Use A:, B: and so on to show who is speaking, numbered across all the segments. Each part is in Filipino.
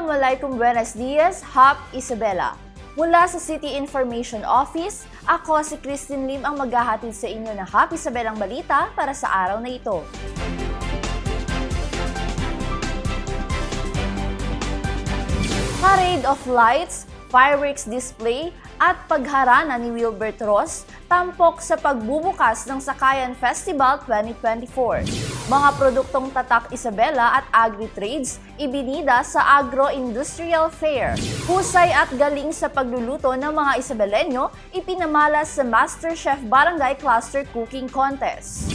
A: Assalamualaikum, buenos dias, Hap Isabela. Mula sa City Information Office, ako si Christine Lim ang maghahatid sa inyo ng Hap Isabelang balita para sa araw na ito. Parade of Lights, fireworks display at pagharana ni Wilbert Ross tampok sa pagbubukas ng Sakayan Festival 2024. Mga produktong tatak Isabela at Agri-Trades ibinida sa Agro-Industrial Fair. Husay at galing sa pagluluto ng mga Isabelenyo ipinamalas sa MasterChef Barangay Cluster Cooking Contest.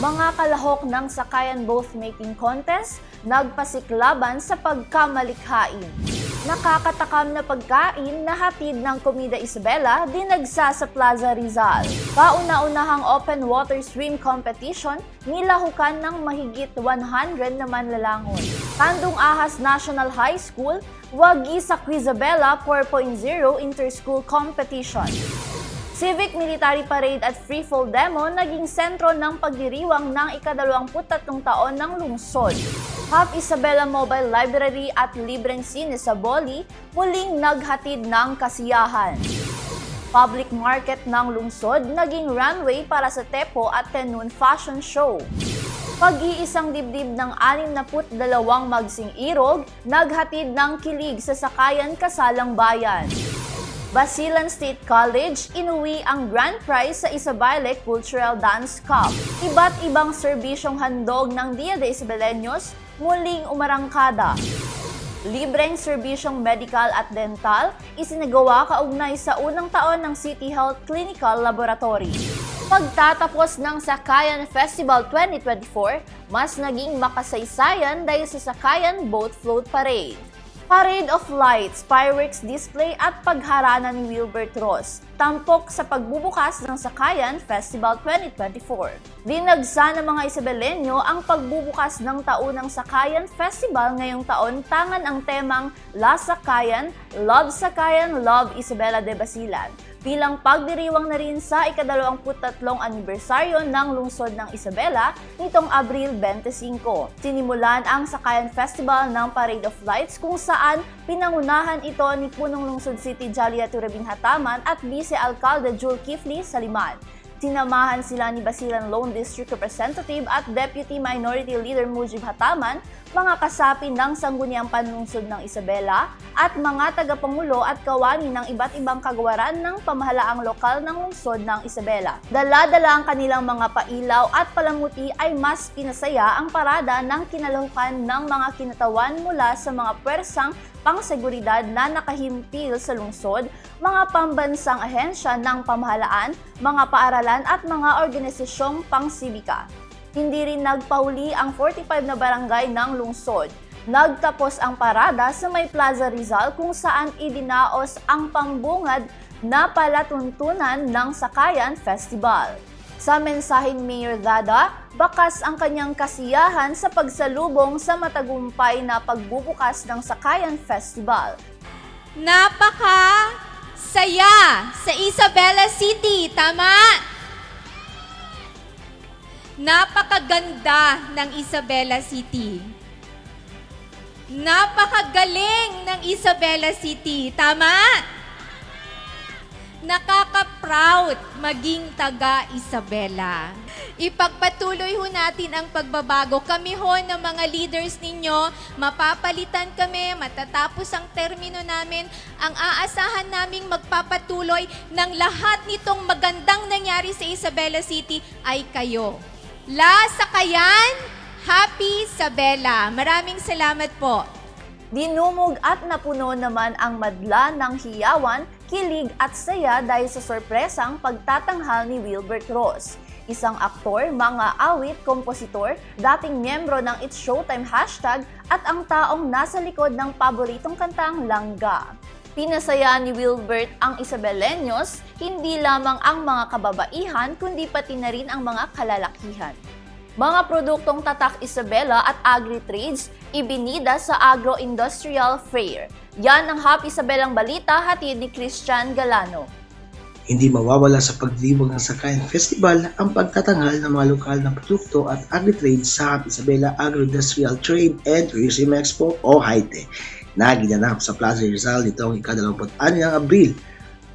A: Mga kalahok ng Sakayan Both Making Contest nagpasiklaban sa pagkamalikhain. Nakakatakam na pagkain na hatid ng Comida Isabela dinagsa sa Plaza Rizal. Kauna-unahang open water swim competition nilahukan ng mahigit 100 na manlalangon. Tandong Ahas National High School wagi sa Quizabela 4.0 Inter-School Competition. Civic Military Parade at Free-Fall Demo naging sentro ng pagdiriwang ng ika-23 taon ng lungsod. Hap Isabela Mobile Library at libreng sine sa Boli muling naghatid ng kasiyahan. Public market ng lungsod naging runway para sa Tepo at Tenun Fashion Show. Pag-iisang dibdib ng 62 magsing irog naghatid ng kilig sa Sakayan Kasalang Bayan. Basilan State College inuwi ang grand prize sa Isabela Cultural Dance Cup. Iba't ibang serbisyong handog ng Dia de Isabeleños muling umarangkada. Libreng serbisyong medical at dental isinagawa kaugnay sa unang taon ng City Health Clinical Laboratory. Pagtatapos ng Sakayan Festival 2024, mas naging makasaysayan dahil sa Sakayan Boat Float Parade. Parade of Lights, fireworks display at pagharana ni Wilbert Ross tampok sa pagbubukas ng Sakayan Festival 2024. Dinagsa ng mga Isabelenyo ang pagbubukas ng taunang Sakayan Festival ngayong taon tangan ang temang La Sakayan, Love Isabela de Basilan bilang pagdiriwang na rin sa ika-23 anibersaryo ng lungsod ng Isabela nitong Abril 25. Sinimulan ang Sakayan Festival ng Parade of Lights kung saan pinangunahan ito ni Punong Lungsod City Jalia Turabin Hataman at Vice-Alcalde Jul Kifli Saliman. Sinamahan sila ni Basilan Lone District Representative at Deputy Minority Leader Mujib Hataman, mga kasapi ng Sangguniang Panlungsod ng Isabela at mga tagapangulo at kawani ng iba't ibang kagawaran ng pamahalaang lokal ng lungsod ng Isabela. Dala-dala ang kanilang mga pailaw at palamuti ay mas pinasaya ang parada ng kinalahukan ng mga kinatawan mula sa mga pwersang pangseguridad na nakahimpil sa lungsod, mga pambansang ahensya ng pamahalaan, mga paaralan at mga organisasyong pangsibika. Hindi rin nagpahuli ang 45 na barangay ng lungsod. Nagtapos ang parada sa may Plaza Rizal kung saan idinaos ang pambungad na palatuntunan ng Sakayan Festival. Sa mensaheng Mayor Dada, bakas ang kanyang kasiyahan sa pagsalubong sa matagumpay na pagbubukas ng Sakayan Festival.
B: Napaka-saya sa Isabela City, tama? Napakaganda ng Isabela City. Napakagaling ng Isabela City, tama? Nakaka-proud maging taga-Isabela. Ipagpatuloy ho natin ang pagbabago. Kami ho ng mga leaders ninyo, mapapalitan kami, matatapos ang termino namin. Ang aasahan naming magpapatuloy ng lahat nitong magandang nangyari sa Isabela City ay kayo. La Sakayan, Happy Isabela. Maraming salamat po.
A: Dinumog at napuno naman ang madla ng hiyawan, kilig at saya dahil sa sorpresang pagtatanghal ni Wilbert Ross. Isang aktor, mga awit, kompositor, dating miyembro ng It's Showtime hashtag at ang taong nasa likod ng paboritong kantang Langga. Pinasaya ni Wilbert ang Isabeleños, hindi lamang ang mga kababaihan kundi pati na rin ang mga kalalakihan. Mga produktong tatak Isabela at Agri-Trades ibinida sa Agro-Industrial Fair. Yan ang Hap Isabelang balita hatid ni Christian Galano.
C: Hindi mawawala sa pagdiriwang ng Sakayan Festival ang pagtatanghal ng mga lokal na produkto at agri-trade sa Hap Isabela Agro-Industrial Trade and Tourism Expo o HITE. na ginanap sa Plaza Rizal nitong ika-26 ng Abril.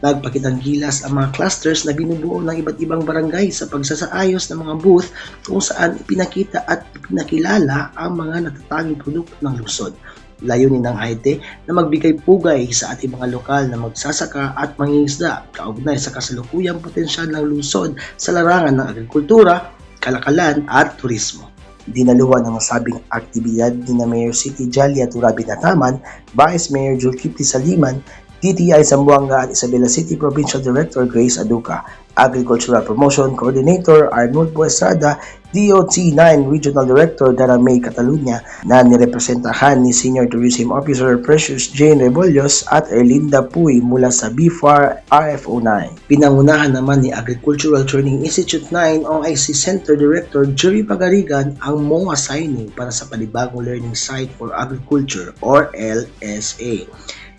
C: Nagpakitang gilas ang mga clusters na binubuo ng iba't ibang barangay sa pagsasaayos ng mga booth kung saan ipinakita at ipinakilala ang mga natatanging produkto ng lungsod. Layunin ng AITE na magbigay pugay sa ating mga lokal na magsasaka at mangingisda kaugnay sa kasalukuyang potensyal ng lungsod sa larangan ng agrikultura, kalakalan at turismo. Dinaluhan ng nasabing aktibidad ni Mayor City Jalia Turabi Nataman, Vice Mayor Julkipli Saliman, DTI Zamboanga at Isabela City Provincial Director Grace Aduca, Agricultural Promotion Coordinator Arnold Buestrada, DOT9 Regional Director Dara May Catalunya na nirepresentahan ni Senior Tourism Officer Precious Jane Rebollos at Erlinda Puy mula sa BFAR RFO9. Pinangunahan naman ni Agricultural Training Institute 9 OIC Center Director Jerry Pagarigan ang MOA signing para sa panibagong learning site for agriculture or LSA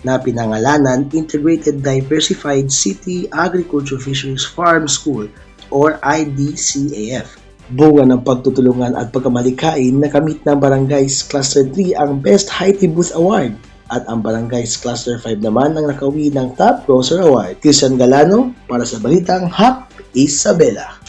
C: na pinangalanan Integrated Diversified City Agriculture Fisheries Farm School or IDCAF. Bunga ng pagtutulungan at pagkamalikain na kamit ng Barangays Cluster 3 ang Best Haiti Booth Award at ang Barangays Cluster 5 naman ang nakauwi ng Top Grocer Award. Christian Galano para sa Balitang Hap Isabela.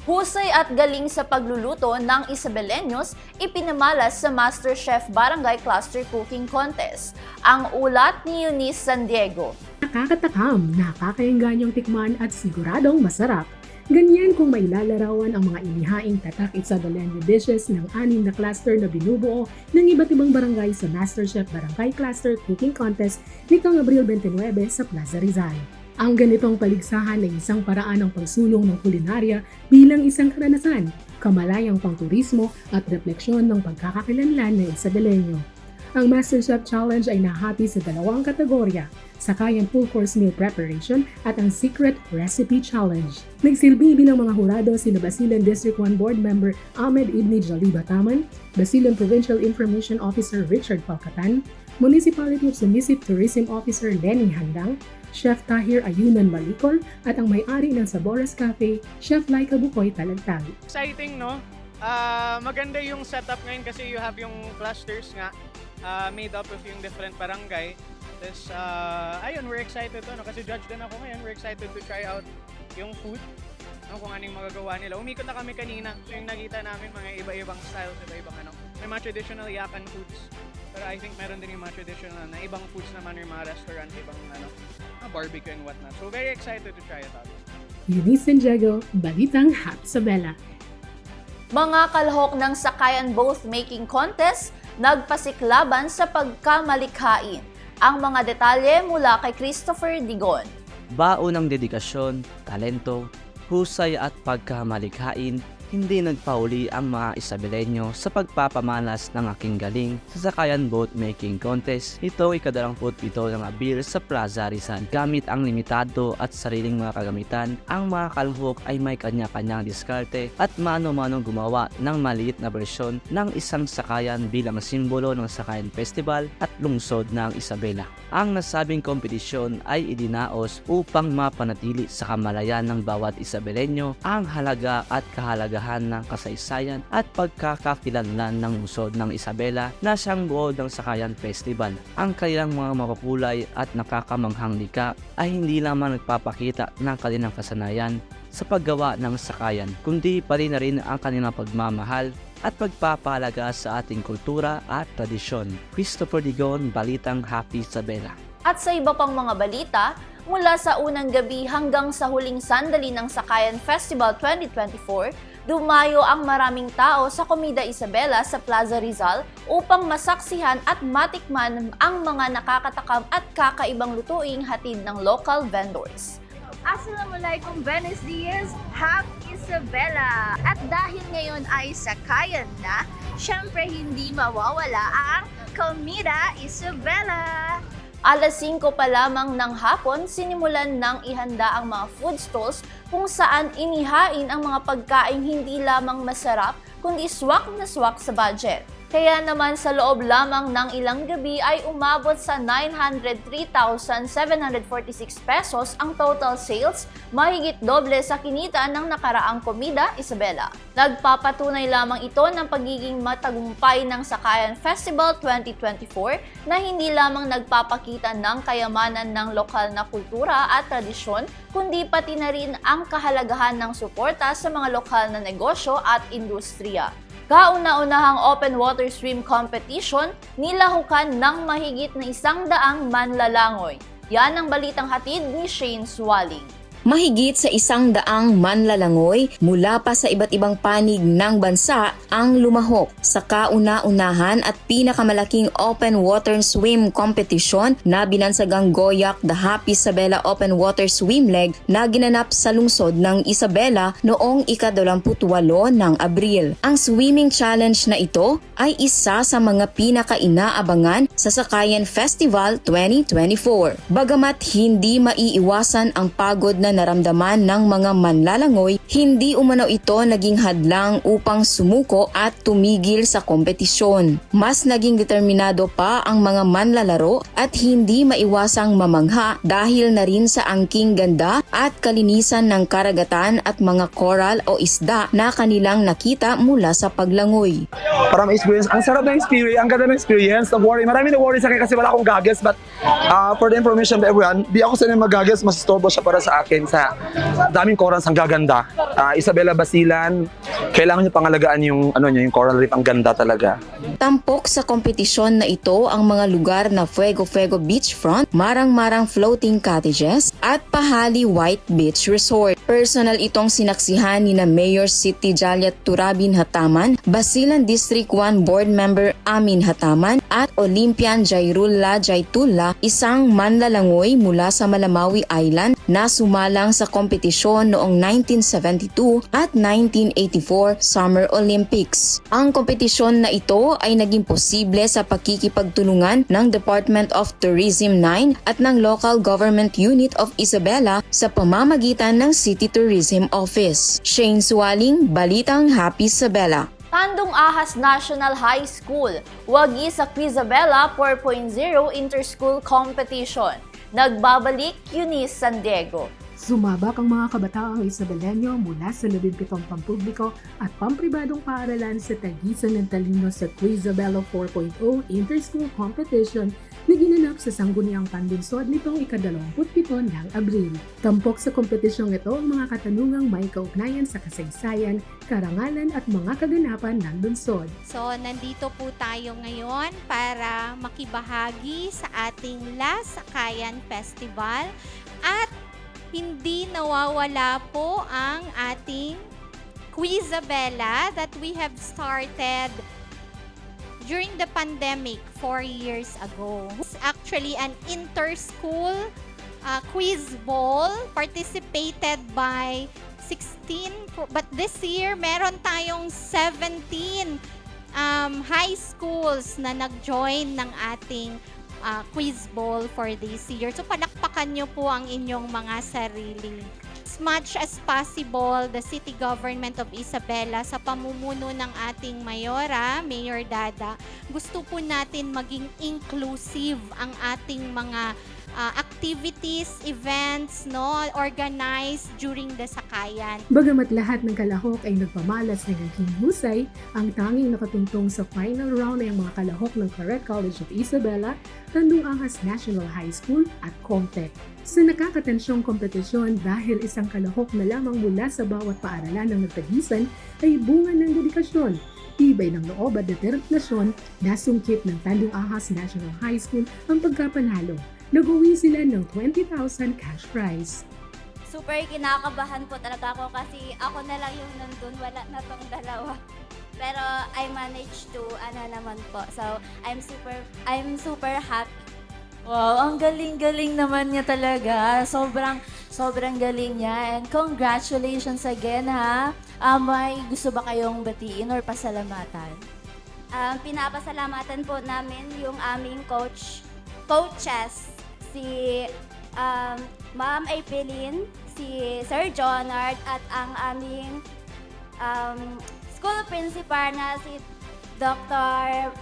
A: Husay at galing sa pagluluto ng Isabeleños ipinamalas sa MasterChef Barangay Cluster Cooking Contest. Ang ulat ni Eunice San Diego.
D: Nakakatakam, nakakaingganyong tikman at siguradong masarap. Ganyan kung mailalarawan ang mga inihaing tatak Isabeleño dishes ng 6 na cluster na binubuo ng iba't ibang barangay sa MasterChef Barangay Cluster Cooking Contest nitong Abril 29 sa Plaza Rizal. Ang ganitong paligsahan ay isang paraan ng pagsulong ng kulinarya bilang isang karanasan, kamalayang pangturismo at refleksyon ng pagkakakilanlan ng Isabeleño. Ang MasterChef Challenge ay nahati sa 2 kategorya, Sakayan Full Course Meal Preparation at ang Secret Recipe Challenge. Nagsilbi bilang mga hurado sina Basilan District 1 Board Member Ahmed Ibni Jaliba Taman, Basilan Provincial Information Officer Richard Palcatan, Municipality of Submissive Tourism Officer Lenny Handang, Chef Tahir Ayunan Malikol at ang may-ari ng Sabores Cafe, Chef Laika Bukoy Talagtag.
E: Exciting, no? Maganda yung setup ngayon kasi you have yung clusters nga made up of yung different barangay. Tapos, ayun, we're excited to, no? Kasi judge din ako ngayon. We're excited to try out yung food, no? Kung anong magagawa nila. Umikot na kami kanina. So, yung nakita namin mga iba-ibang styles, iba-ibang ano. May mga traditional yakan foods. Pero I think meron din yung mga traditional na ibang foods naman yung mga restaurant, ibang ano, barbecue and whatnot. So, very excited to try it out.
D: Eunice San Diego, Balitang Hap Isabela.
A: Mga kalahok ng Sakayan Both Making Contest nagpasiklaban sa pagkamalikhain. Ang mga detalye mula kay Christopher Digon.
F: Baon ng dedikasyon, talento, husay at pagkamalikhain, hindi nagpauli ang mga Isabeleño sa pagpapamalas ng aking galing sa Sakayan Boat Making Contest. Ito ay ika-27 ng Abril sa Plaza Rizal. Gamit ang limitado at sariling mga kagamitan, ang mga kalahok ay may kanya-kanyang diskarte at mano-manong gumawa ng maliit na bersyon ng isang sakayan bilang simbolo ng Sakayan Festival at lungsod ng Isabela. Ang nasabing kompetisyon ay idinaos upang mapanatili sa kamalayan ng bawat Isabeleño ang halaga at kahalagahan ng kasaysayan at pagkakakilanlan ng lungsod ng Isabela na siyang buod ng Sakayan Festival. Ang kanilang mga makukulay at nakakamanghang likha ay hindi lamang nagpapakita ng kanilang kasanayan sa paggawa ng sakayan, kundi pati na rin ang kanilang pagmamahal at pagpapahalaga sa ating kultura at tradisyon. Christopher Digon, Balitang Happy Isabela.
A: At sa iba pang mga balita, mula sa unang gabi hanggang sa huling sandali ng Sakayan Festival 2024, dumayo ang maraming tao sa Comida Isabela sa Plaza Rizal upang masaksihan at matikman ang mga nakakatakam at kakaibang lutuing hatid ng local vendors.
G: Assalamualaikum, Buenos Dias, Happy Isabela! At dahil ngayon ay Sakayan na, syempre hindi mawawala ang Comida Isabela!
A: Alas 5 pa lamang ng hapon, sinimulan ng ihanda ang mga food stalls kung saan inihain ang mga pagkain hindi lamang masarap, kundi swak na swak sa budget. Kaya naman sa loob lamang ng ilang gabi ay umabot sa 903,746 pesos ang total sales, mahigit doble sa kinita ng nakaraang Comida Isabela. Nagpapatunay lamang ito ng pagiging matagumpay ng Sakayan Festival 2024 na hindi lamang nagpapakita ng kayamanan ng lokal na kultura at tradisyon, kundi pati na rin ang kahalagahan ng suporta sa mga lokal na negosyo at industriya. Kauna-unahang open water swim competition, nilahukan ng mahigit na 100 manlalangoy. Yan ang balitang hatid ni Shane Swaling.
H: Mahigit sa 100 manlalangoy mula pa sa iba't ibang panig ng bansa ang lumahok sa kauna-unahan at pinakamalaking open water swim competition na binansagang Goyak The Happy Isabela Open Water Swim Leg na ginanap sa lungsod ng Isabela noong ika-28 ng Abril. Ang swimming challenge na ito ay isa sa mga pinakainaabangan sa Sakayan Festival 2024. Bagamat hindi maiiwasan ang pagod na naramdaman ng mga manlalangoy, hindi umano ito naging hadlang upang sumuko at tumigil sa kompetisyon. Mas naging determinado pa ang mga manlalaro at hindi maiwasang mamangha dahil na rin sa angking ganda at kalinisan ng karagatan at mga coral o isda na kanilang nakita mula sa paglangoy.
I: Para ma-experience, ang sarap ng experience, ang ganda ng experience. Don't worry, marami na worry sa akin kasi wala akong goggles, but for the information of everyone, di ako sanay mag-goggles, mas istorbo siya para sa akin sa daming corals, ang gaganda. Isabela Basilan, kailangan niyo pangalagaan yung yung coral reef, ang ganda talaga.
H: Tampok sa kompetisyon na ito ang mga lugar na Fuego Fuego Beachfront, Marang-Marang Floating Cottages at Pahali White Beach Resort. Personal itong sinaksihan ni na Mayor City Jaliat Turabin Hataman, Basilan District 1 Board Member Amin Hataman at Olympian Jairullah Jaitullah, isang manlalangoy mula sa Malamawi Island na sumalang sa kompetisyon noong 1972 at 1984 Summer Olympics. Ang kompetisyon na ito ay naging posible sa pakikipagtulungan ng Department of Tourism 9 at ng Local Government Unit of Isabela sa pamamagitan ng City Tourism Office. Shane Swaling, Balitang Happy Isabela.
A: Tandong Ahas National High School, wagi sa Quizabela 4.0 Interschool Competition. Nagbabalik Eunice San Diego.
D: Sumabak ang mga kabataang Isabelenyo mula sa 17 pampubliko at pampribadong paaralan sa tagisan ng talino sa Quizabela 4.0 Interschool Competition na ginanap sa Sangguniang Panlunsod nitong ika-27 ng Abril. Tampok sa kompetisyong ito ang mga katanungang may kaugnayan sa kasaysayan, karangalan at mga kaganapan ng lungsod.
B: So, nandito po tayo ngayon para makibahagi sa ating Last Sakayan Festival at hindi nawawala po ang ating Quizabela that we have started during the pandemic 4 years ago. It's actually an inter-school quiz ball participated by 16, but this year meron tayong 17 high schools na nag-join ng ating quiz ball for this year. So palakpakan nyo po ang inyong mga sarili. As much as possible, the City Government of Isabela sa pamumuno ng ating Mayora, Mayor Dada, gusto po natin maging inclusive ang ating mga activities, events, organized during the Sakayan.
D: Bagamat lahat ng kalahok ay nagpamalas ng aking husay, ang tanging nakatungtong sa final round ay ang mga kalahok ng Claret College of Isabela, Tandong Ahas National High School at Comtech. Sa nakakatensyong kompetisyon dahil isang kalahok na lamang mula sa bawat paaralan ng nagtagisan ay bunga ng dedikasyon, tibay ng loob at determinasyon na sungkit ng Tandong Ahas National High School ang pagkapanalo. Nag-uwi sila ng 20,000 cash prize.
J: Super kinakabahan po talaga ako kasi ako na lang yung nandun, wala na tong dalawa. Pero I managed to naman po. So I'm super happy.
A: Wow, ang galing-galing naman niya talaga. Sobrang galing niya. And congratulations again ha. May gusto ba kayong batiin or pasalamatan?
J: Pinapasalamatan po namin yung aming coaches, si Ma'am Evelyn, si Sir Jonard, at ang aming school principal na si Dr.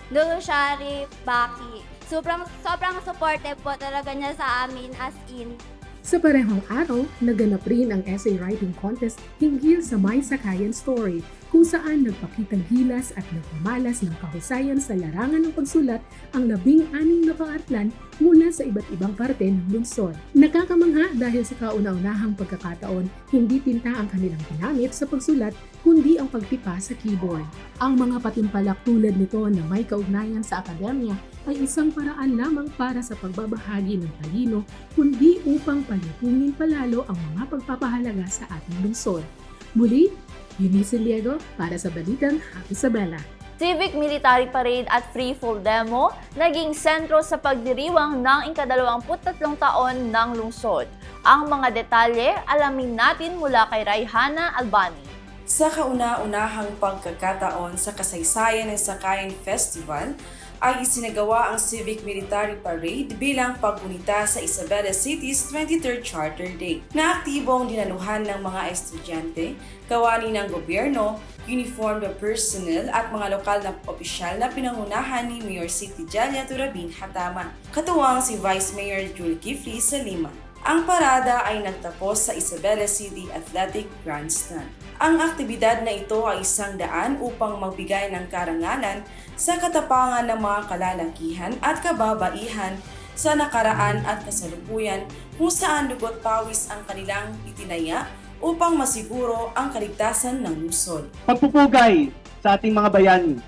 J: Lulushari Baki. Sobrang supportive po talaga niya sa amin, as in.
D: Sa parehong araw, naganap rin ang essay writing contest hinggil sa May Sakayan Story, kung saan nagpakitang gilas at nagpamalas ng kahusayan sa larangan ng pagsulat ang 16 na pangatlan mula sa iba't ibang parte ng lungsod. Nakakamangha dahil sa kauna-unahang pagkakataon, hindi tinta ang kanilang ginamit sa pagsulat kundi ang pagtipa sa keyboard. Ang mga patimpalak tulad nito na may kaugnayan sa akademya ay isang paraan lamang para sa pagbabahagi ng talino kundi upang payapungin palalo ang mga pagpapahalaga sa ating lungsod. Muli, Eunice Liego para sa Balitang Happy Isabela.
A: Civic Military Parade at Free Fall Demo naging sentro sa pagdiriwang ng ika-23 taon ng lungsod. Ang mga detalye alamin natin mula kay Raihana Albani.
K: Sa kauna-unahang pagkakataon sa kasaysayan ng Sakayan Festival, ay isinagawa ang Civic Military Parade bilang paggunita sa Isabela City's 23rd Charter Day na aktibong dinaluhan ng mga estudyante, kawani ng gobyerno, uniformed personnel at mga lokal na opisyal na pinangunahan ni Mayor City Jalia Turabin Hatama, katuwang si Vice Mayor Julie Kifli sa Lima. Ang parada ay nagtapos sa Isabela City Athletic Grandstand. Ang aktibidad na ito ay isang daan upang magbigay ng karangalan sa katapangan ng mga kalalakihan at kababaihan sa nakaraan at kasalukuyan kung saan dugot pawis ang kanilang itinaya upang masiguro ang kaligtasan ng lungsod.
L: Pagpupugay sa ating mga bayani.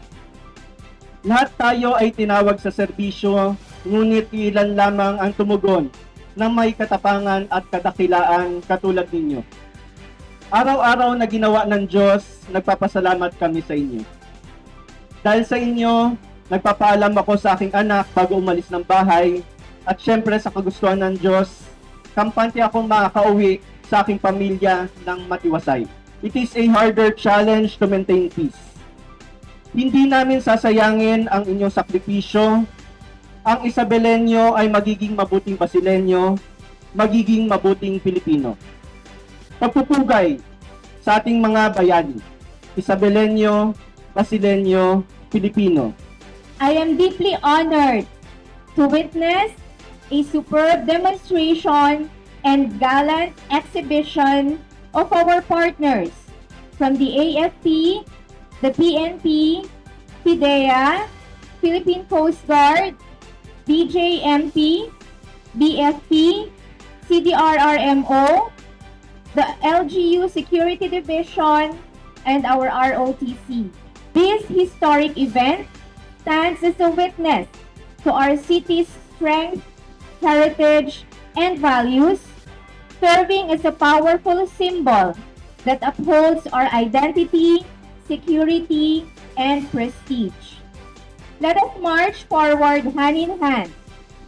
L: Lahat tayo ay tinawag sa serbisyo, ngunit ilan lamang ang tumugon na may katapangan at kadakilaan katulad ninyo. Araw-araw na ginawa ng Diyos, nagpapasalamat kami sa inyo. Dahil sa inyo, nagpapaalam ako sa aking anak bago umalis ng bahay at syempre sa kagustuhan ng Diyos, kampante akong makakauwi sa aking pamilya ng matiwasay. It is a harder challenge to maintain peace. Hindi namin sasayangin ang inyong sakripisyo. Ang Isabelenyo ay magiging mabuting Basilenyo, magiging mabuting Pilipino. Pagpupugay sa ating mga bayani, Isabelenyo, Basilenyo, Pilipino.
B: I am deeply honored to witness a superb demonstration and gallant exhibition of our partners from the AFP, the PNP, PIDEA, Philippine Coast Guard, BJMP, BFP, CDRRMO, the LGU Security Division, and our ROTC. This historic event stands as a witness to our city's strength, heritage, and values, serving as a powerful symbol that upholds our identity, security, and prestige. Let us march forward hand in hand,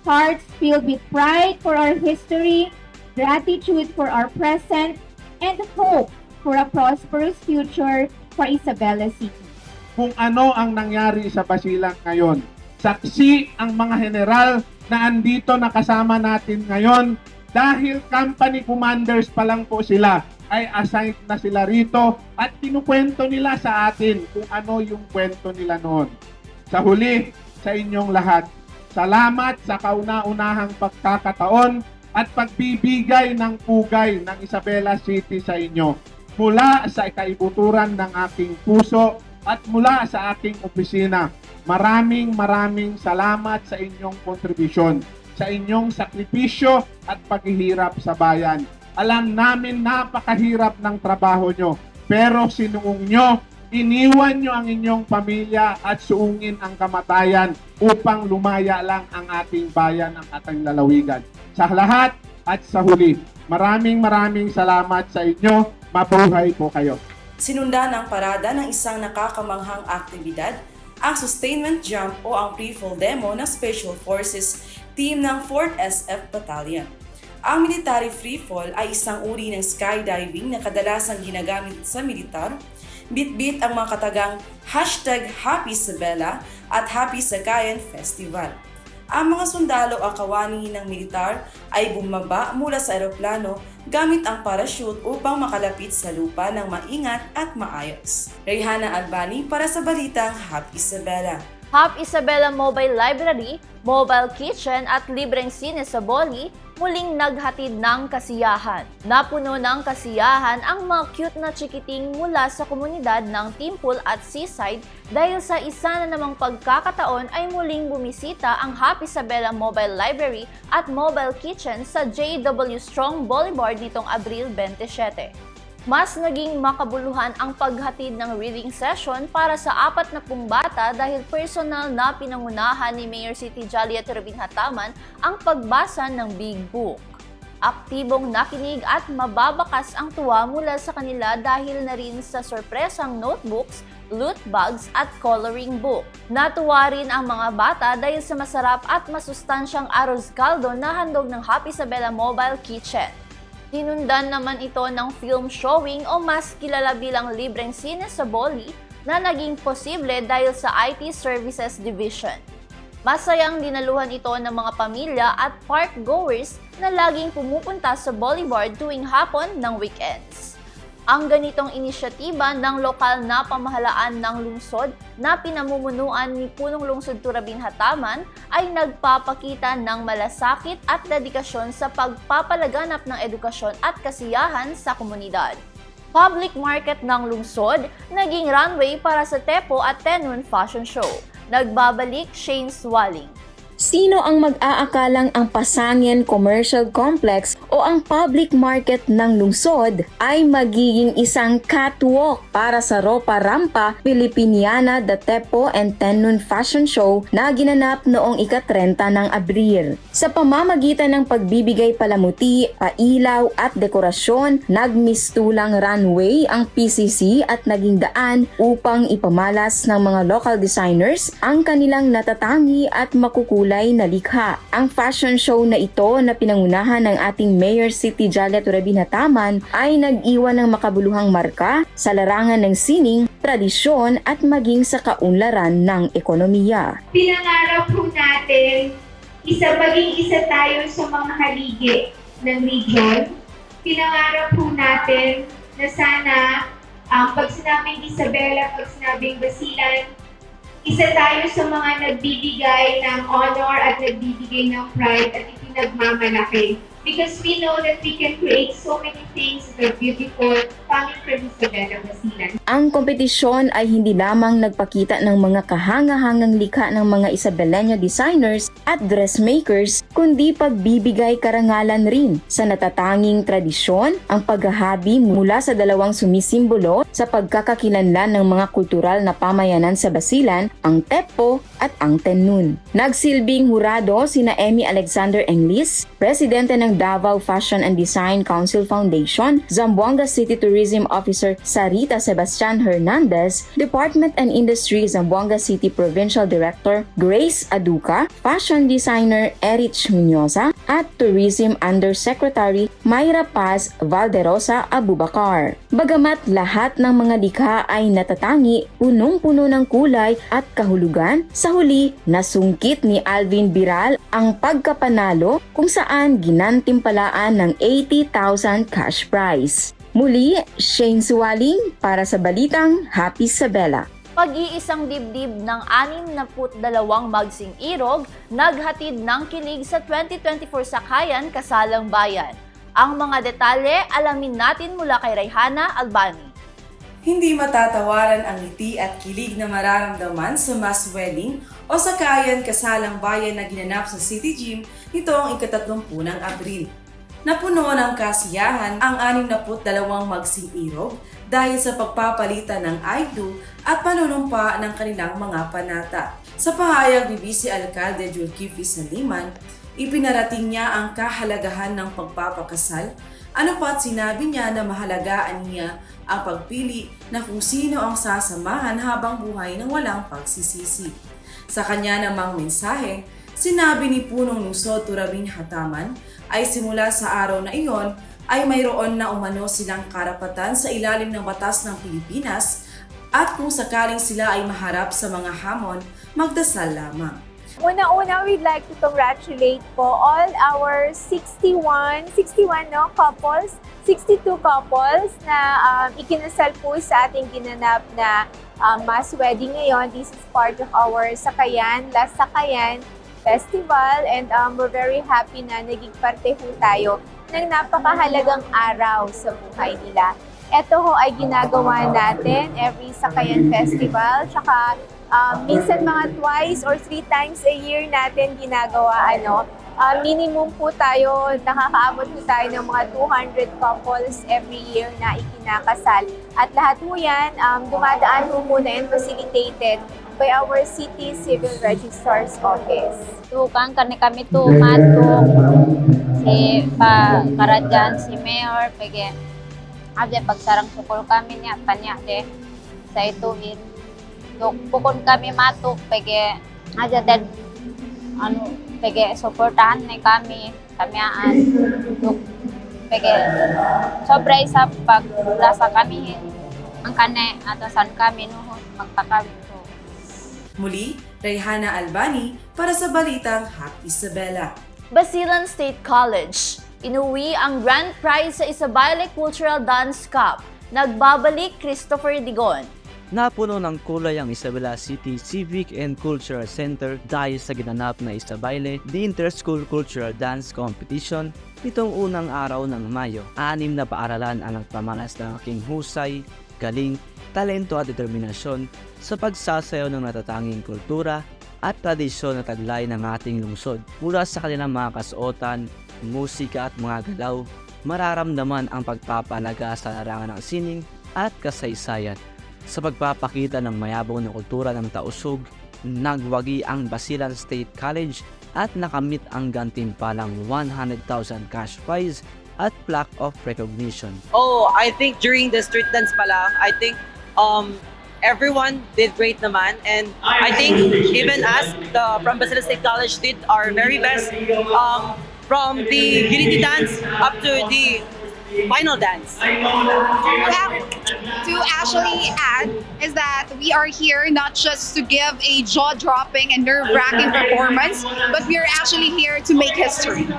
B: hearts filled with pride for our history, gratitude for our present, and hope for a prosperous future for Isabela City.
L: Kung ano ang nangyari sa Basilan ngayon. Saksi ang mga general na andito na kasama natin ngayon dahil company commanders pa lang po sila ay assigned na sila rito at kinukwento nila sa atin kung ano yung kwento nila noon. Sa huli, sa inyong lahat, salamat sa kauna-unahang pagkakataon at pagbibigay ng pugay ng Isabela City sa inyo mula sa kaibuturan ng aking puso at mula sa aking opisina. Maraming salamat sa inyong kontribusyon, sa inyong sakripisyo at paghihirap sa bayan. Alam namin napakahirap ng trabaho nyo, pero sinuong nyo, iniwan nyo ang inyong pamilya at suungin ang kamatayan upang lumaya lang ang ating bayan, ang ating lalawigan. Sa lahat at sa huli, maraming salamat sa inyo. Mabuhay po kayo.
K: Sinundan ang parada ng isang nakakamanghang aktibidad, ang sustainment jump o ang pre-fall demo ng Special Forces team ng 4th SF Battalion. Ang military freefall ay isang uri ng skydiving na kadalasang ginagamit sa militar. Bit-bit ang mga katagang #HappyIsabela at Happy Sakayan Festival. Ang mga sundalo o kawani ng militar ay bumaba mula sa eroplano gamit ang parachute upang makalapit sa lupa ng maingat at maayos. Rayhana Albani para sa Balitang Hub Isabela.
A: Hub Isabela Mobile Library, Mobile Kitchen at libreng sine sa Boli muling naghatid ng kasiyahan. Napuno ng kasiyahan ang mga cute na chikiting mula sa komunidad ng Timpul at Seaside dahil sa isa na namang pagkakataon ay muling bumisita ang Hub Isabela Mobile Library at Mobile Kitchen sa J.W. Strong Boulevard nitong Abril 27. Mas naging makabuluhan ang paghatid ng reading session para sa 40 bata dahil personal na pinangunahan ni Mayor City Joliet Robin-Hataman ang pagbasa ng Big Book. Aktibong nakinig at mababakas ang tuwa mula sa kanila dahil na rin sa sorpresang notebooks, loot bags at coloring book. Natuwa rin ang mga bata dahil sa masarap at masustansyang arroz caldo na handog ng Hub Isabela Mobile Kitchen. Tinundan naman ito ng film showing o mas kilala bilang libreng sine sa Boli na naging posible dahil sa IT Services Division. Masayang dinaluhan ito ng mga pamilya at park goers na laging pumupunta sa Boulevard tuwing hapon ng weekends. Ang ganitong inisyatiba ng lokal na pamahalaan ng lungsod na pinamumunuan ni Punong Lungsod Robin-Hataman ay nagpapakita ng malasakit at dedikasyon sa pagpapalaganap ng edukasyon at kasiyahan sa komunidad. Public market ng lungsod, naging runway para sa Tepo at Tenun Fashion Show. Nagbabalik Shane Swaling.
H: Sino ang mag-aakalang ang Pasangyan Commercial Complex o ang public market ng lungsod ay magiging isang catwalk para sa Ropa Rampa Filipiniana The Tepo and Tenun Fashion Show na ginanap noong ika-30 ng Abril. Sa pamamagitan ng pagbibigay palamuti, pailaw at dekorasyon, nagmistulang runway ang PCC at naging daan upang ipamalas ng mga local designers ang kanilang natatangi at makukulay na likha. Ang fashion show na ito na pinangunahan ng ating Mayor City Joliet Robin-Hataman ay nag-iwan ng makabuluhang marka sa larangan ng sining, tradisyon at maging sa kaunlaran ng ekonomiya.
M: Pinangarap po natin maging isa tayo sa mga haligi ng region. Pinangarap po natin na sana pag sinabing Isabela, pag sinabing Basilan, isa tayo sa mga nagbibigay ng honor at nagbibigay ng pride at ipinagmamalaki. Because we know that we can create so many things that are beautiful coming from Isabela, Basilan.
H: Ang kompetisyon ay hindi lamang nagpakita ng mga kahanga-hangang likha ng mga Isabeleño designers at dressmakers, kundi pagbibigay karangalan rin sa natatanging tradisyon, ang paghahabi mula sa dalawang sumisimbolo sa pagkakakilanlan ng mga kultural na pamayanan sa Basilan, ang Tepo at ang Tenun. Nagsilbing hurado sina Emmy Alexander Englis, presidente ng Davao Fashion and Design Council Foundation, Zamboanga City Tourism Officer Sarita Sebastian Hernandez, Department and Industry Zamboanga City Provincial Director Grace Aduca, Fashion Designer Erich Minyosa, at Tourism Undersecretary Mayra Paz Valderosa Abubakar. Bagamat lahat ng mga likha ay natatangi, punong-puno ng kulay at kahulugan, sa huli nasungkit ni Alvin Biral ang pagkapanalo kung saan ginantimpalaan ng 80,000 cash prize. Muli, Shane Suwaling para sa Balitang Happy Isabela.
A: Pag-iisang dibdib ng 62 magsing irog, naghatid ng kilig sa 2024 Sakayan Kasalang Bayan. Ang mga detalye alamin natin mula kay Rayhana Albani.
K: Hindi matatawaran ang ngiti at kilig na mararamdaman sa mass wedding o Sakayan Kasalang Bayan na ginanap sa City Gym nitong ika-30 ng Abril. Napuno ng kasiyahan ang 62 magsing irog dahil sa pagpapalitan ng I-do at panunumpa ng kanilang mga panata. Sa pahayag ni Vice Alcalde Julkify Saliman, ipinarating niya ang kahalagahan ng pagpapakasal. Ano pa't sinabi niya na mahalagaan niya ang pagpili na kung sino ang sasamahan habang buhay ng walang pagsisisi. Sa kanya namang mensahe, sinabi ni Punong Lungsod Robin-Hataman ay simula sa araw na iyon ay mayroon na umano silang karapatan sa ilalim ng batas ng Pilipinas at kung sakaling sila ay maharap sa mga hamon, magdasal lamang.
M: Una-una, we'd like to congratulate po all our 61 couples, 62 couples na ikinasal po sa ating ginanap na mass wedding ngayon. This is part of our Sakayan, Last Sakayan Festival, and we're very happy na naging parte po tayo ng napakahalagang araw sa buhay nila. Ito ho ay ginagawa natin every Sakayan Festival, tsaka minsan mga twice or 3 times a year natin ginagawa. Minimum po tayo, nakakaabot po tayo ng mga 200 couples every year na ikinakasal. At lahat po yan, dumadaan po muna and facilitated by our City Civil Registrar's Office.
J: Tukang kami tumatok si Karadyan, si Mayor, pagsarang sukol kami niya, panya de, sa ituin. Bukod kami matuk, suportahan na kami, kamiaan. Sobra sa paglasa kami, ang kane, atasan kami, magpakawin ko.
K: Muli, Rayhana Albani para sa Balitang Hap Isabela.
A: Basilan State College. Inuwi ang grand prize sa Isabela Cultural Dance Cup. Nagbabalik Christopher Digon.
F: Napuno ng kulay ang Isabela City Civic and Cultural Center dahil sa ginanap na Isabela The Inter-School Cultural Dance Competition nitong unang araw ng Mayo. 6 na paaralan ang nagpamalas ng aking husay, galing, talento at determinasyon sa pagsasayaw ng natatanging kultura at tradisyon na taglay ng ating lungsod. Mula sa kanilang mga kasuotan, musika at mga galaw, mararamdaman ang pagpapalaga sa larangan ng sining at kasaysayan. Sa pagpapakita ng mayabong na kultura ng tausug, nagwagi ang Basilan State College at nakamit ang gantimpalang 100,000 cash prize at plaque of recognition.
N: I think during the street dance pala, I think everyone did great naman, and I think even us from Basilan State College did our very best from the unity dance up to the final dance.
O: To actually add is that we are here not just to give a jaw-dropping and nerve-wracking performance, but we are actually here to make history.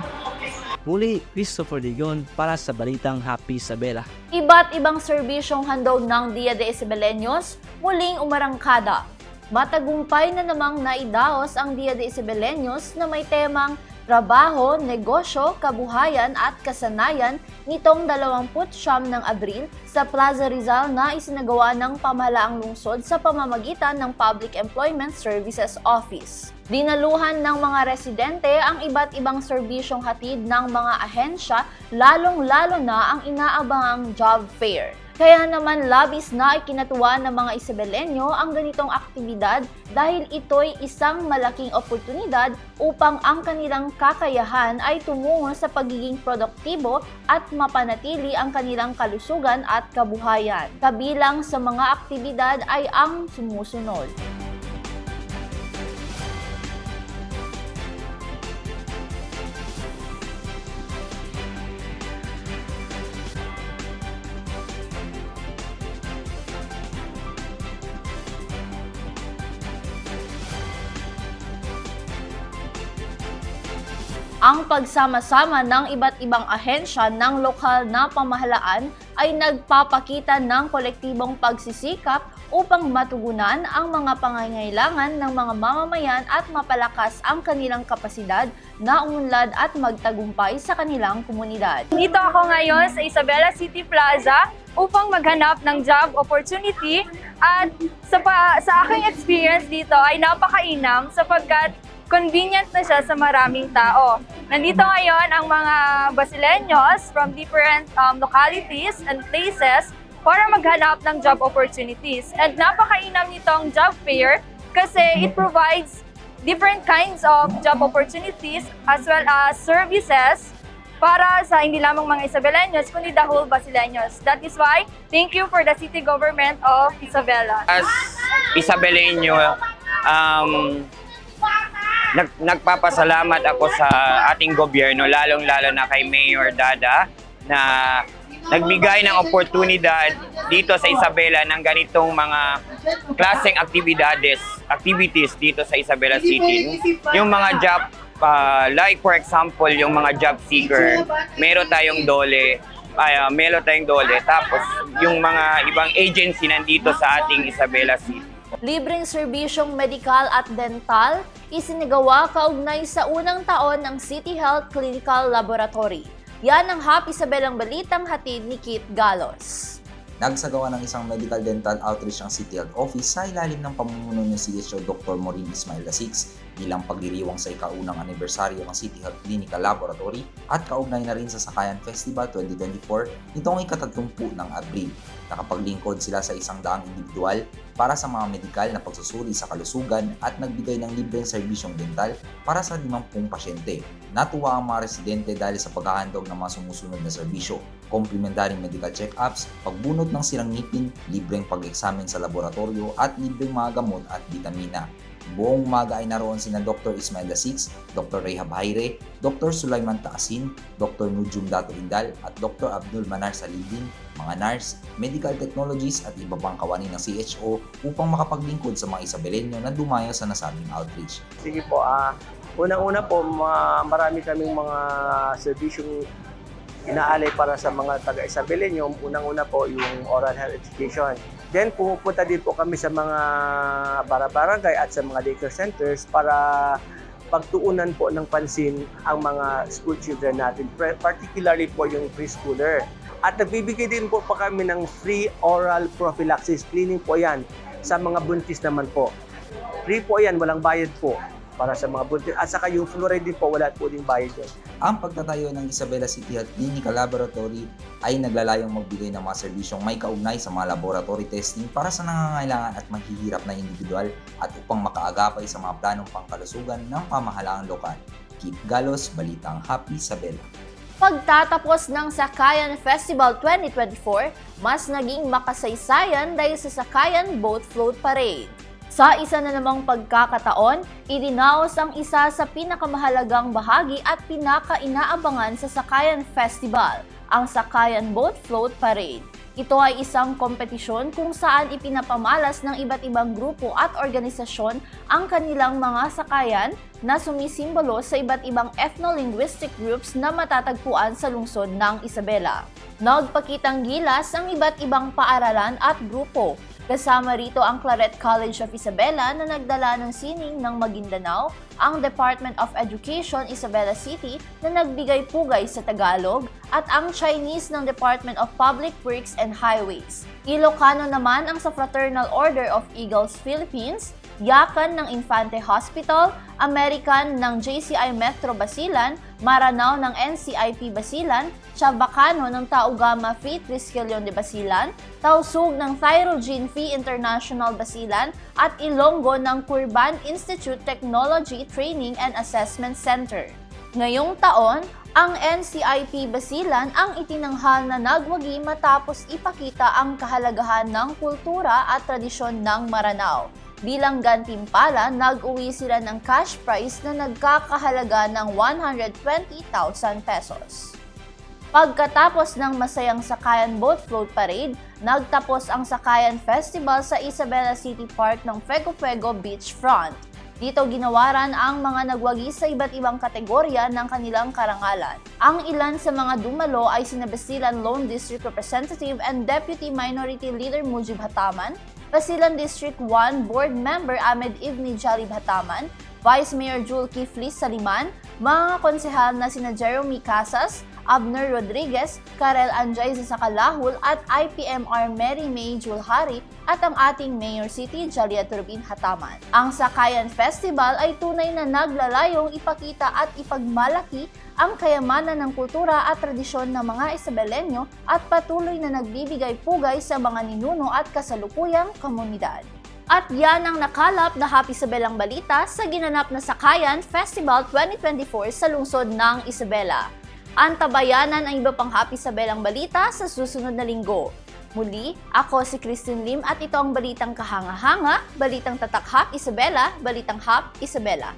F: Muli, Christopher Digon para sa Balitang Happy Isabela.
A: Iba't ibang serbisyong handog ng Dia de Isabeleños muling umarangkada. Matagumpay na namang naidaos ang Dia de Isabeleños na may temang trabaho, negosyo, kabuhayan at kasanayan nitong 29 ng Abril sa Plaza Rizal na isinagawa ng pamahalaang lungsod sa pamamagitan ng Public Employment Services Office. Dinaluhan ng mga residente ang iba't ibang serbisyong hatid ng mga ahensya, lalong-lalo na ang inaabangang job fair. Kaya naman labis na ikinatuwa ng mga Isabeleño ang ganitong aktibidad dahil ito'y isang malaking oportunidad upang ang kanilang kakayahan ay tumungo sa pagiging produktibo at mapanatili ang kanilang kalusugan at kabuhayan. Kabilang sa mga aktibidad ay ang sumusunod. Ang pagsama-sama ng iba't ibang ahensya ng lokal na pamahalaan ay nagpapakita ng kolektibong pagsisikap upang matugunan ang mga pangangailangan ng mga mamamayan at mapalakas ang kanilang kapasidad na umunlad at magtagumpay sa kanilang komunidad.
P: Dito ako ngayon sa Isabela City Plaza upang maghanap ng job opportunity, at sa aking experience dito ay napakainam sapagkat convenient na siya sa maraming tao. Nandito ngayon ang mga Basileños from different localities and places para maghanap ng job opportunities. And napakainam nitong job fair kasi it provides different kinds of job opportunities as well as services para sa hindi lamang mga Isabeleños kundi the whole Basileños. That is why, thank you for the City Government of Isabela.
Q: As Isabeleño, nagpapasalamat ako sa ating gobyerno, lalong-lalo na kay Mayor Dada na nagbigay ng oportunidad dito sa Isabela ng ganitong mga klaseng activities dito sa Isabela City. Yung mga job, like for example, yung mga job seeker, meron tayong dole, tapos yung mga ibang agency nandito sa ating Isabela City.
A: Libreng serbisyong medikal at dental isinagawa kaugnay sa unang taon ng City Health Clinical Laboratory. Yan ang Hap Isabelang balitang hatid ni Kit Galos.
R: Nagsagawa ng isang medical dental outreach ang City Health Office sa ilalim ng pamumuno ng CHO Dr. Maureen Ismail Lasix bilang pagdiriwang sa ikaunang anibersaryo ng City Health Clinical Laboratory at kaugnay na rin sa Sakayan Festival 2024 nitong ika-30 ng Abril. Nakapaglingkod sila sa 100 individual para sa mga medikal na pagsusuri sa kalusugan at nagbigay ng libreng serbisyong dental para sa 50 pasyente. Natuwa ang mga residente dahil sa paghahandog ng mga sumusunod na serbisyo, complimentary medical check-ups, pagbunot ng sirang ngipin, libreng pag-eksamen sa laboratorio at libreng mga gamot at vitamina. Buong umaga ay naroon sina Dr. Ismail Lasix, Dr. Rehab Hayre, Dr. Sulaiman Taasin, Dr. Nujum Dato Indal at Dr. Abdul Manar Salidin, mga nurse, medical technologists at iba pang kawani ng CHO upang makapaglingkod sa mga Isabelenyo na dumayo sa nasabing outreach.
S: Sige po, unang-una po, marami kaming mga servisyong inaalay para sa mga taga-Isabelenyo. Unang-una po yung oral health education. Then pumupunta din po kami sa mga barangay at sa mga daycare centers para pagtuunan po ng pansin ang mga school children natin, particularly po yung preschooler. At nagbibigay din po pa kami ng free oral prophylaxis cleaning po yan sa mga buntis naman po. Free po yan, walang bayad po para sa mga buntis. At saka yung fluoride din po, wala po din bayad yun.
R: Ang pagtatayo ng Isabela City Health Clinical Laboratory ay naglalayong magbigay ng mga serbisyong may kaugnay sa mga laboratory testing para sa nangangailangan at maghihirap na individual at upang makaagapay sa mga planong pangkalusugan ng pamahalaang lokal. Kit Galos, Balitang Happy Isabela.
A: Pagtatapos ng Sakayan Festival 2024, mas naging makasaysayan dahil sa Sakayan Boat Float Parade. Sa isa na namang pagkakataon, idinaos ang isa sa pinakamahalagang bahagi at pinaka-inaabangan sa Sakayan Festival, ang Sakayan Boat Float Parade. Ito ay isang kompetisyon kung saan ipinapamalas ng iba't ibang grupo at organisasyon ang kanilang mga sakayan na sumisimbolo sa iba't ibang ethno-linguistic groups na matatagpuan sa lungsod ng Isabela. Nagpakitang gilas ang iba't ibang paaralan at grupo. Kasama rito ang Claret College of Isabela na nagdala ng sining ng Maguindanao, ang Department of Education Isabela City na nagbigay pugay sa Tagalog, at ang Chinese ng Department of Public Works and Highways. Ilocano naman ang sa Fraternal Order of Eagles Philippines, Yakan ng Infante Hospital, American ng JCI Metro Basilan, Maranao ng NCIP Basilan, Chabacano ng Taugama Phi Triskelion de Basilan, Tausug ng Thyrogene Phi International Basilan, at Ilonggo ng Curban Institute Technology Training and Assessment Center. Ngayong taon, ang NCIP Basilan ang itinanghal na nagwagi matapos ipakita ang kahalagahan ng kultura at tradisyon ng Maranao. Bilang gantimpala, nag-uwi sila ng cash prize na nagkakahalaga ng 120,000 pesos. Pagkatapos ng masayang Sakayan Boat Float Parade, nagtapos ang Sakayan Festival sa Isabela City Park ng Fuego Beachfront. Dito ginawaran ang mga nagwagi sa iba't ibang kategorya ng kanilang karangalan. Ang ilan sa mga dumalo ay sina Basilan Lone District Representative and Deputy Minority Leader Mujib Hataman, Basilan District 1 Board Member Ahmed Ibni Jalib Hataman, Vice Mayor Jul Kifli Saliman, mga konsehal na sina Jeremy Casas, Abner Rodriguez, Karel Anjay Zasakalahul at IPMR Mary May Julhari at ang ating Mayor City Jalia Turbin Hataman. Ang Sakayan Festival ay tunay na naglalayong ipakita at ipagmalaki ang kayamanan ng kultura at tradisyon ng mga Isabelenyo at patuloy na nagbibigay pugay sa mga ninuno at kasalukuyang komunidad. At yan ang nakalap na Happy Isabelang balita sa ginanap na Sakayan Festival 2024 sa lungsod ng Isabela. Antabayanan ang iba pang Happy Isabelang balita sa susunod na linggo. Muli, ako si Christine Lim at ito ang Balitang Kahanga-hanga, Balitang Tatak Hap Isabela, Balitang Hap Isabela.